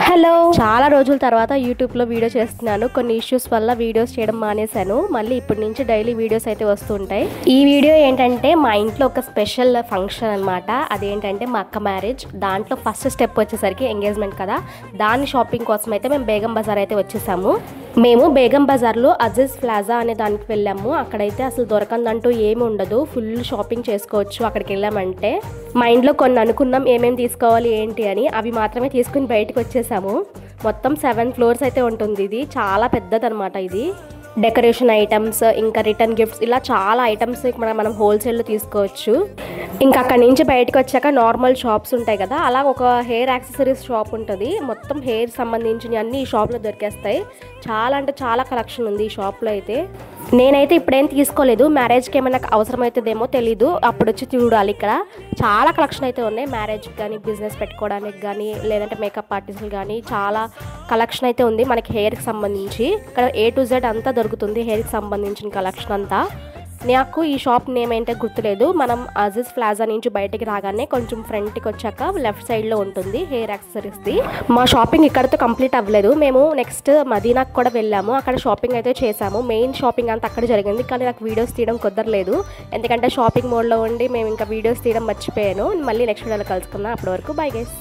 Hello, చాలా రోజుల తర్వాత యూట్యూబ్లో వీడియో చేస్తున్నాను. కొన్ని ఇష్యూస్ వల్ల వీడియోస్ చేయడం మానేశాను. మళ్ళీ ఇప్పటి నుంచి డైలీ వీడియోస్ అయితే వస్తుంటాయి. ఈ వీడియో ఏంటంటే మా ఇంట్లో ఒక స్పెషల్ ఫంక్షన్ అనమాట. అదేంటంటే మా అక్క మ్యారేజ్. దాంట్లో ఫస్ట్ స్టెప్ వచ్చేసరికి ఎంగేజ్మెంట్ కదా, దాని షాపింగ్ కోసం అయితే మేము బేగం బజార్ అయితే వచ్చేసాము. మేము బేగం బజార్లో అజీజ్ ప్లాజా అనే దానికి వెళ్ళాము. అక్కడైతే అసలు దొరకందంటూ ఏమి ఉండదు, ఫుల్ షాపింగ్ చేసుకోవచ్చు అక్కడికి వెళ్ళామంటే. మా ఇంట్లో కొన్ని అనుకున్నాం ఏమేమి తీసుకోవాలి ఏంటి అని, అవి మాత్రమే తీసుకుని బయటకు వచ్చేసాము. మొత్తం 7 ఫ్లోర్స్ అయితే ఉంటుంది. ఇది చాలా పెద్దదన్నమాట. ఇది డెకరేషన్ ఐటమ్స్, ఇంకా రిటర్న్ గిఫ్ట్స్, ఇలా చాలా ఐటమ్స్ మనం హోల్సేల్లో తీసుకోవచ్చు. ఇంకా అక్కడి నుంచి బయటకు వచ్చాక నార్మల్ షాప్స్ ఉంటాయి కదా, అలా ఒక హెయిర్ యాక్సెసరీస్ షాప్ ఉంటుంది. మొత్తం హెయిర్ సంబంధించిన అన్ని ఈ షాప్లో దొరికేస్తాయి. చాలా అంటే చాలా కలెక్షన్ ఉంది ఈ షాప్లో అయితే. నేనైతే ఇప్పుడేం తీసుకోలేదు, మ్యారేజ్కి ఏమైనా అవసరమవుతుందేమో తెలీదు, అప్పుడు వచ్చి చూడాలి. ఇక్కడ చాలా కలెక్షన్ అయితే ఉన్నాయి. మ్యారేజ్కి కానీ, బిజినెస్ పెట్టుకోవడానికి కానీ, లేదంటే మేకప్ ఆర్టిస్టులు కానీ చాలా కలెక్షన్ అయితే ఉంది మనకి హెయిర్కి సంబంధించి. ఇక్కడ A to Z అంతా దొరుకుతుంది, హెయిర్కి సంబంధించిన కలెక్షన్ అంతా. నాకు ఈ షాప్ నేమ్ ఏంటో గుర్తులేదు. మనం అజీజ్ ప్లాజా నుంచి బయటికి రాగానే కొంచెం ఫ్రంట్కి వచ్చాక లెఫ్ట్ సైడ్లో ఉంటుంది హెయిర్ యాక్సెసరీస్ది. మా షాపింగ్ ఇక్కడతో కంప్లీట్ అవ్వలేదు. మేము నెక్స్ట్ మదీనాకు కూడా వెళ్ళాము, అక్కడ షాపింగ్ అయితే చేసాము. మెయిన్ షాపింగ్ అంతా అక్కడ జరిగింది, కానీ నాకు వీడియోస్ తీయడం కుదరలేదు. ఎందుకంటే షాపింగ్ మోడ్లో ఉండి మేము ఇంకా వీడియోస్ తీయడం మర్చిపోయాను. మళ్ళీ నెక్స్ట్ వీడియోలో కలుసుకుందాం. అప్పటి వరకు బై గైస్.